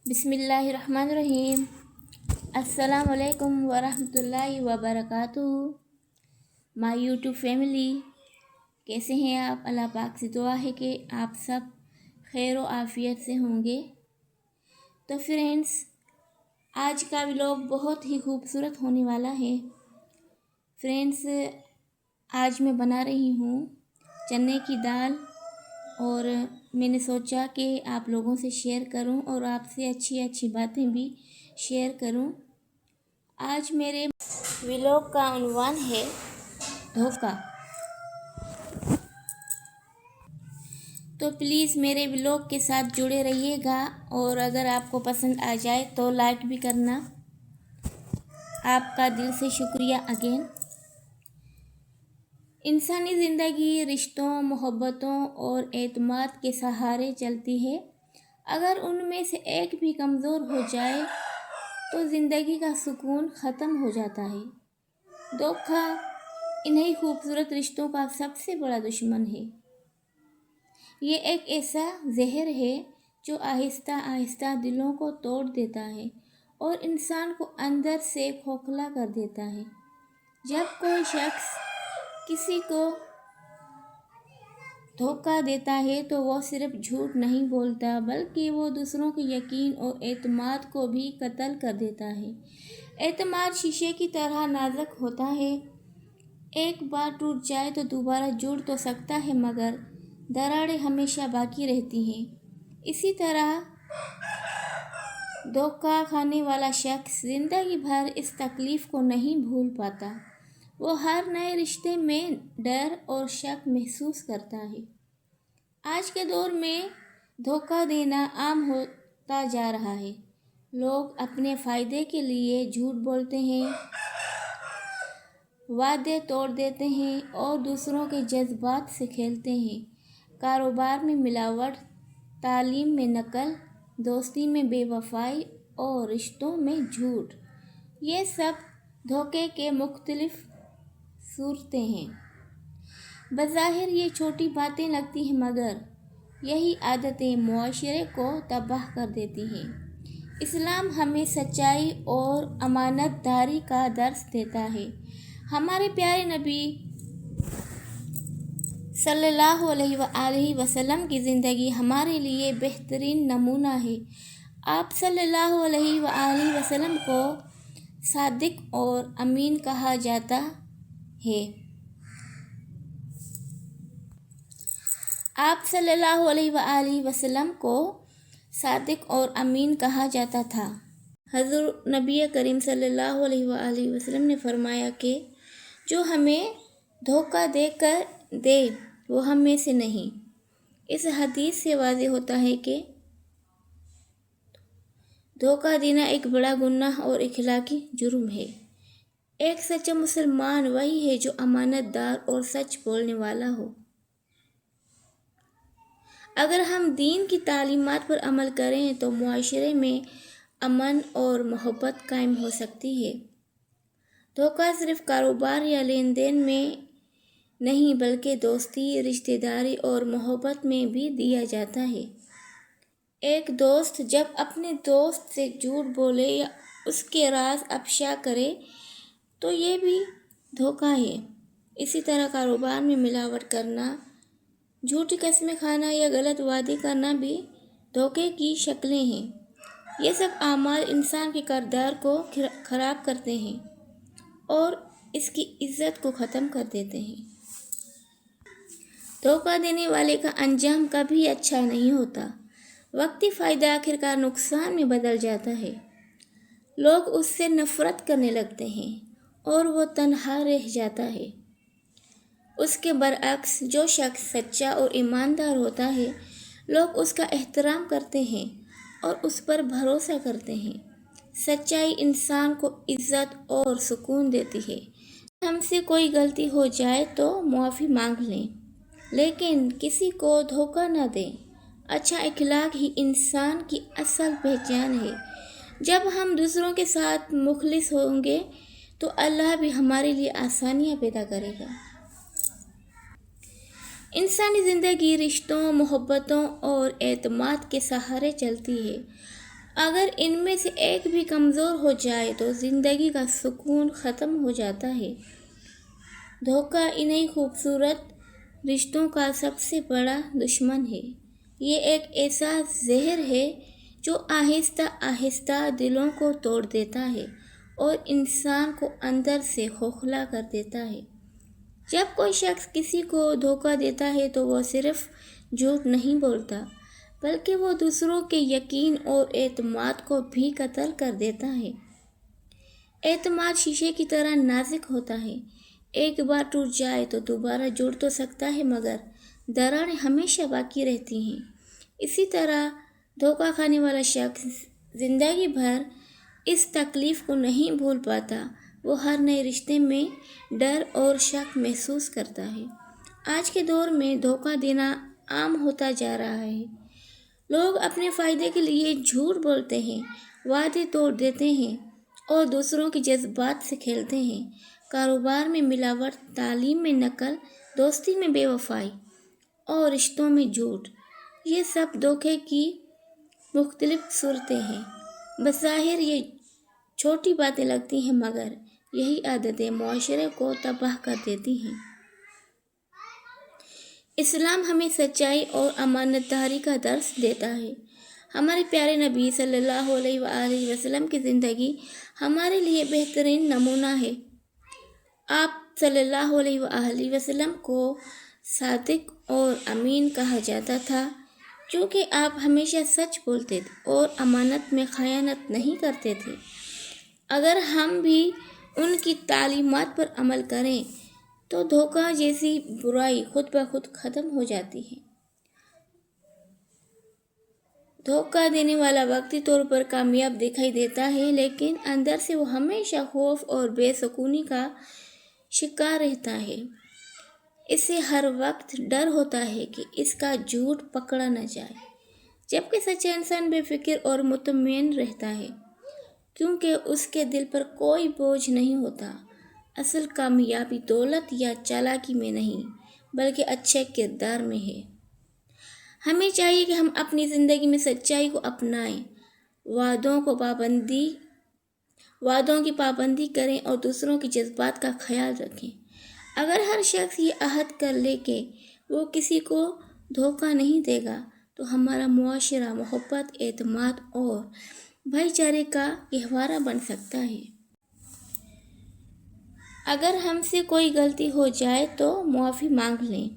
بسم اللہ الرحمن الرحیم۔ السلام علیکم ورحمۃ اللہ وبرکاتہ۔ مائی یوٹیوب فیملی، کیسے ہیں آپ؟ اللہ پاک سے دعا ہے کہ آپ سب خیر و عافیت سے ہوں گے۔ تو فرینڈس، آج کا ولاگ بہت ہی خوبصورت ہونے والا ہے۔ فرینڈس، آج میں بنا رہی ہوں چنے کی دال، اور میں نے سوچا کہ آپ لوگوں سے شیئر کروں اور آپ سے اچھی باتیں بھی شیئر کروں۔ آج میرے ولاگ کا عنوان ہے دھوکہ۔ تو پلیز میرے ولاگ کے ساتھ جڑے رہیے گا، اور اگر آپ کو پسند آ جائے تو لائک بھی کرنا۔ آپ کا دل سے شکریہ اگین۔ انسانی زندگی رشتوں، محبتوں اور اعتماد کے سہارے چلتی ہے۔ اگر ان میں سے ایک بھی کمزور ہو جائے تو زندگی کا سکون ختم ہو جاتا ہے۔ دھوکہ انہی خوبصورت رشتوں کا سب سے بڑا دشمن ہے۔ یہ ایک ایسا زہر ہے جو آہستہ آہستہ دلوں کو توڑ دیتا ہے اور انسان کو اندر سے کھوکھلا کر دیتا ہے۔ جب کوئی شخص کسی کو دھوکہ دیتا ہے تو وہ صرف جھوٹ نہیں بولتا، بلکہ وہ دوسروں کے یقین اور اعتماد کو بھی قتل کر دیتا ہے۔ اعتماد شیشے کی طرح نازک ہوتا ہے۔ ایک بار ٹوٹ جائے تو دوبارہ جڑ تو سکتا ہے، مگر دراڑیں ہمیشہ باقی رہتی ہیں۔ اسی طرح دھوکہ کھانے والا شخص زندگی بھر اس تکلیف کو نہیں بھول پاتا۔ وہ ہر نئے رشتے میں ڈر اور شک محسوس کرتا ہے۔ آج کے دور میں دھوکہ دینا عام ہوتا جا رہا ہے۔ لوگ اپنے فائدے کے لیے جھوٹ بولتے ہیں، وعدے توڑ دیتے ہیں اور دوسروں کے جذبات سے کھیلتے ہیں۔ کاروبار میں ملاوٹ، تعلیم میں نقل، دوستی میں بے وفائی اور رشتوں میں جھوٹ، یہ سب دھوکے کے مختلف صورتیں ہیں۔ بظاہر یہ چھوٹی باتیں لگتی ہیں، مگر یہی عادتیں معاشرے کو تباہ کر دیتی ہیں۔ اسلام ہمیں سچائی اور امانت داری کا درس دیتا ہے۔ ہمارے پیارے نبی صلی اللہ علیہ وآلہ وسلم کی زندگی ہمارے لیے بہترین نمونہ ہے۔ آپ صلی اللہ علیہ وآلہ وسلم کو صادق اور امین کہا جاتا ہے۔ آپ صلی اللہ علیہ وآلہ وسلم کو صادق اور امین کہا جاتا تھا۔ حضور نبی کریم صلی اللہ علیہ وآلہ وسلم نے فرمایا کہ جو ہمیں دھوکہ دے کر دے وہ ہم میں سے نہیں۔ اس حدیث سے واضح ہوتا ہے کہ دھوکہ دینا ایک بڑا گناہ اور اخلاقی جرم ہے۔ ایک سچا مسلمان وہی ہے جو امانت دار اور سچ بولنے والا ہو۔ اگر ہم دین کی تعلیمات پر عمل کریں تو معاشرے میں امن اور محبت قائم ہو سکتی ہے۔ دھوکہ صرف کاروبار یا لین دین میں نہیں، بلکہ دوستی، رشتہ داری اور محبت میں بھی دیا جاتا ہے۔ ایک دوست جب اپنے دوست سے جھوٹ بولے یا اس کے راز افشا کرے تو یہ بھی دھوکہ ہے۔ اسی طرح کاروبار میں ملاوٹ کرنا، جھوٹی قسمیں کھانا یا غلط وعدے کرنا بھی دھوکے کی شکلیں ہیں۔ یہ سب اعمال انسان کے کردار کو خراب کرتے ہیں اور اس کی عزت کو ختم کر دیتے ہیں۔ دھوکہ دینے والے کا انجام کبھی اچھا نہیں ہوتا۔ وقتی فائدہ آخرکار نقصان میں بدل جاتا ہے۔ لوگ اس سے نفرت کرنے لگتے ہیں اور وہ تنہا رہ جاتا ہے۔ اس کے برعکس جو شخص سچا اور ایماندار ہوتا ہے، لوگ اس کا احترام کرتے ہیں اور اس پر بھروسہ کرتے ہیں۔ سچائی انسان کو عزت اور سکون دیتی ہے۔ ہم سے کوئی غلطی ہو جائے تو معافی مانگ لیں، لیکن کسی کو دھوکہ نہ دیں۔ اچھا اخلاق ہی انسان کی اصل پہچان ہے۔ جب ہم دوسروں کے ساتھ مخلص ہوں گے تو اللہ بھی ہمارے لیے آسانیاں پیدا کرے گا۔ انسانی زندگی رشتوں، محبتوں اور اعتماد کے سہارے چلتی ہے۔ اگر ان میں سے ایک بھی کمزور ہو جائے تو زندگی کا سکون ختم ہو جاتا ہے۔ دھوکہ انہی خوبصورت رشتوں کا سب سے بڑا دشمن ہے۔ یہ ایک ایسا زہر ہے جو آہستہ آہستہ دلوں کو توڑ دیتا ہے اور انسان کو اندر سے کھوکھلا کر دیتا ہے۔ جب کوئی شخص کسی کو دھوکہ دیتا ہے تو وہ صرف جھوٹ نہیں بولتا، بلکہ وہ دوسروں کے یقین اور اعتماد کو بھی قتل کر دیتا ہے۔ اعتماد شیشے کی طرح نازک ہوتا ہے، ایک بار ٹوٹ جائے تو دوبارہ جڑ تو سکتا ہے مگر دراڑیں ہمیشہ باقی رہتی ہیں۔ اسی طرح دھوکہ کھانے والا شخص زندگی بھر اس تکلیف کو نہیں بھول پاتا، وہ ہر نئے رشتے میں ڈر اور شک محسوس کرتا ہے۔ آج کے دور میں دھوکہ دینا عام ہوتا جا رہا ہے۔ لوگ اپنے فائدے کے لیے جھوٹ بولتے ہیں، وعدے توڑ دیتے ہیں اور دوسروں کے جذبات سے کھیلتے ہیں۔ کاروبار میں ملاوٹ، تعلیم میں نقل، دوستی میں بے وفائی اور رشتوں میں جھوٹ، یہ سب دھوکے کی مختلف صورتیں ہیں۔ بظاہر یہ چھوٹی باتیں لگتی ہیں مگر یہی عادتیں معاشرے کو تباہ کر دیتی ہیں۔ اسلام ہمیں سچائی اور امانت داری کا درس دیتا ہے۔ ہمارے پیارے نبی صلی اللہ علیہ وآلہ وسلم کی زندگی ہمارے لیے بہترین نمونہ ہے۔ آپ صلی اللہ علیہ وآلہ وسلم کو صادق اور امین کہا جاتا تھا کیونکہ آپ ہمیشہ سچ بولتے تھے اور امانت میں خیانت نہیں کرتے تھے۔ اگر ہم بھی ان کی تعلیمات پر عمل کریں تو دھوکہ جیسی برائی خود بخود ختم ہو جاتی ہے۔ دھوکہ دینے والا وقتی طور پر کامیاب دکھائی دیتا ہے لیکن اندر سے وہ ہمیشہ خوف اور بے سکونی کا شکار رہتا ہے۔ اسے ہر وقت ڈر ہوتا ہے کہ اس کا جھوٹ پکڑا نہ جائے، جبکہ سچا انسان بے فکر اور مطمئن رہتا ہے کیونکہ اس کے دل پر کوئی بوجھ نہیں ہوتا۔ اصل کامیابی دولت یا چالاکی میں نہیں بلکہ اچھے کردار میں ہے۔ ہمیں چاہیے کہ ہم اپنی زندگی میں سچائی کو اپنائیں، وعدوں کی پابندی کریں اور دوسروں کے جذبات کا خیال رکھیں۔ اگر ہر شخص یہ عہد کر لے کہ وہ کسی کو دھوکہ نہیں دے گا تو ہمارا معاشرہ محبت، اعتماد اور بھائی چارے کا گہوارہ بن سکتا ہے۔ اگر ہم سے کوئی غلطی ہو جائے تو معافی مانگ لیں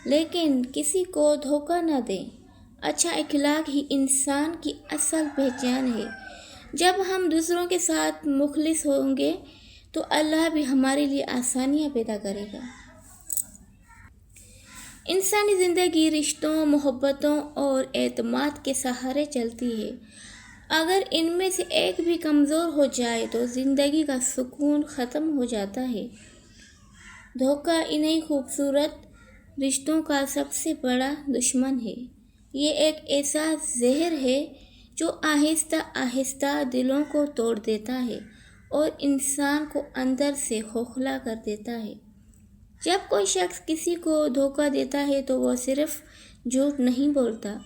لیکن کسی کو دھوکہ نہ دیں۔ اچھا اخلاق ہی انسان کی اصل پہچان ہے۔ جب ہم دوسروں کے ساتھ مخلص ہوں گے تو اللہ بھی ہمارے لیے آسانیاں پیدا کرے گا۔ انسانی زندگی رشتوں، محبتوں اور اعتماد کے سہارے چلتی ہے۔ اگر ان میں سے ایک بھی کمزور ہو جائے تو زندگی کا سکون ختم ہو جاتا ہے۔ دھوکہ انہی خوبصورت رشتوں کا سب سے بڑا دشمن ہے۔ یہ ایک ایسا زہر ہے جو آہستہ آہستہ دلوں کو توڑ دیتا ہے اور انسان کو اندر سے کھوکھلا کر دیتا ہے۔ جب کوئی شخص کسی کو دھوکہ دیتا ہے تو وہ صرف جھوٹ نہیں بولتا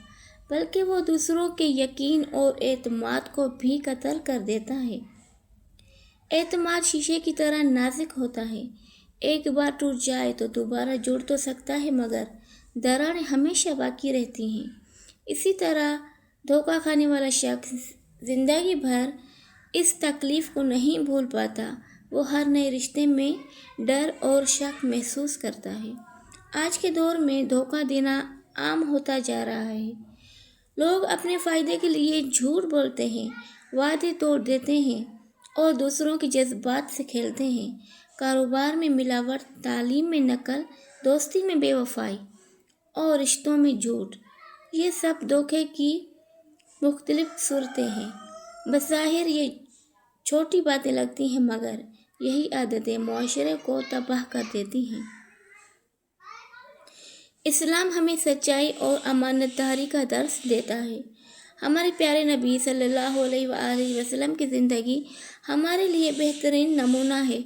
بلکہ وہ دوسروں کے یقین اور اعتماد کو بھی قتل کر دیتا ہے۔ اعتماد شیشے کی طرح نازک ہوتا ہے، ایک بار ٹوٹ جائے تو دوبارہ جڑ تو سکتا ہے مگر دراڑیں ہمیشہ باقی رہتی ہیں۔ اسی طرح دھوکہ کھانے والا شخص زندگی بھر اس تکلیف کو نہیں بھول پاتا، وہ ہر نئے رشتے میں ڈر اور شک محسوس کرتا ہے۔ آج کے دور میں دھوکہ دینا عام ہوتا جا رہا ہے۔ لوگ اپنے فائدے کے لیے جھوٹ بولتے ہیں، وعدے توڑ دیتے ہیں اور دوسروں کے جذبات سے کھیلتے ہیں۔ کاروبار میں ملاوٹ، تعلیم میں نقل، دوستی میں بے وفائی اور رشتوں میں جھوٹ، یہ سب دھوکے کی مختلف صورتیں ہیں۔ بظاہر یہ چھوٹی باتیں لگتی ہیں مگر یہی عادتیں معاشرے کو تباہ کر دیتی ہیں۔ اسلام ہمیں سچائی اور امانت داری کا درس دیتا ہے۔ ہمارے پیارے نبی صلی اللہ علیہ وآلہ وسلم کی زندگی ہمارے لیے بہترین نمونہ ہے۔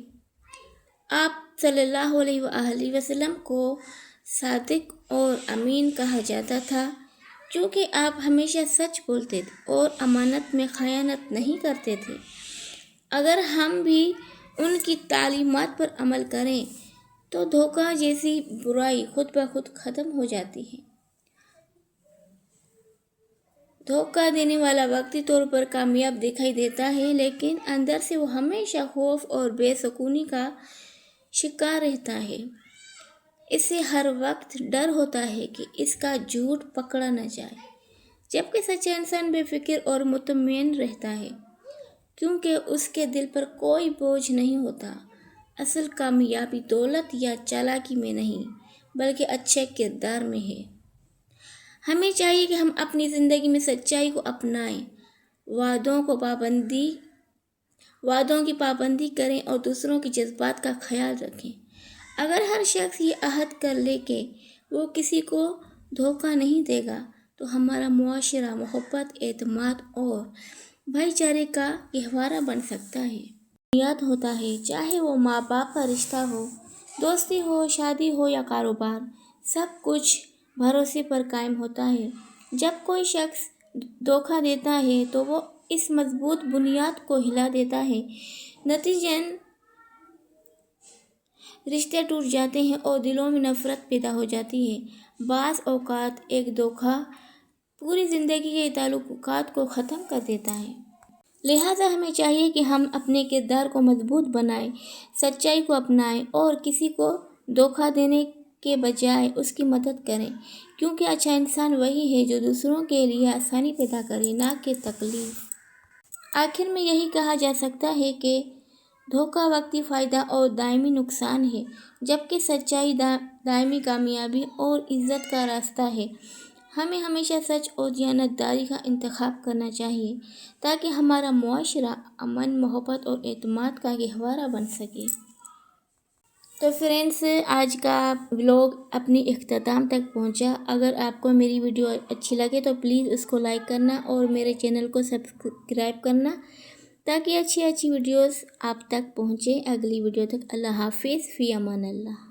آپ صلی اللہ علیہ وآلہ وسلم کو صادق اور امین کہا جاتا تھا چونکہ آپ ہمیشہ سچ بولتے تھے اور امانت میں خیانت نہیں کرتے تھے۔ اگر ہم بھی ان کی تعلیمات پر عمل کریں تو دھوکہ جیسی برائی خود بخود ختم ہو جاتی ہے۔ دھوکہ دینے والا وقتی طور پر کامیاب دکھائی دیتا ہے، لیکن اندر سے وہ ہمیشہ خوف اور بے سکونی کا شکار رہتا ہے۔ اسے ہر وقت ڈر ہوتا ہے کہ اس کا جھوٹ پکڑا نہ جائے، جبکہ سچا انسان بے فکر اور مطمئن رہتا ہے، کیونکہ اس کے دل پر کوئی بوجھ نہیں ہوتا۔ اصل کامیابی دولت یا چالاکی میں نہیں، بلکہ اچھے کردار میں ہے۔ ہمیں چاہیے کہ ہم اپنی زندگی میں سچائی کو اپنائیں، وعدوں کی پابندی کریں اور دوسروں کے جذبات کا خیال رکھیں۔ اگر ہر شخص یہ عہد کر لے کہ وہ کسی کو دھوکہ نہیں دے گا تو ہمارا معاشرہ محبت، اعتماد اور بھائی چارے کا گہوارہ بن سکتا ہے۔ بنیاد ہوتا ہے، چاہے وہ ماں باپ کا رشتہ ہو، دوستی ہو، شادی ہو یا کاروبار، سب کچھ بھروسے پر قائم ہوتا ہے۔ جب کوئی شخص دھوکہ دیتا ہے تو وہ اس مضبوط بنیاد کو ہلا دیتا ہے، نتیجتاً رشتے ٹوٹ جاتے ہیں اور دلوں میں نفرت پیدا ہو جاتی ہے۔ بعض اوقات ایک دھوکہ پوری زندگی کے تعلقات کو ختم کر دیتا ہے۔ لہٰذا ہمیں چاہیے کہ ہم اپنے کردار کو مضبوط بنائیں، سچائی کو اپنائیں اور کسی کو دھوکہ دینے کے بجائے اس کی مدد کریں، کیونکہ اچھا انسان وہی ہے جو دوسروں کے لیے آسانی پیدا کرے، نہ کہ تکلیف۔ آخر میں یہی کہا جا سکتا ہے کہ دھوکہ وقتی فائدہ اور دائمی نقصان ہے، جبکہ سچائی دائمی کامیابی اور عزت کا راستہ ہے۔ ہمیں ہمیشہ سچ اور دیانتداری کا انتخاب کرنا چاہیے تاکہ ہمارا معاشرہ امن، محبت اور اعتماد کا گہوارہ بن سکے۔ تو فرینڈس، آج کا ولاگ اپنی اختتام تک پہنچا۔ اگر آپ کو میری ویڈیو اچھی لگے تو پلیز اس کو لائک کرنا اور میرے چینل کو سبسکرائب کرنا تاکہ اچھی ویڈیوز آپ تک پہنچے۔ اگلی ویڈیو تک اللہ حافظ، فی امان اللہ۔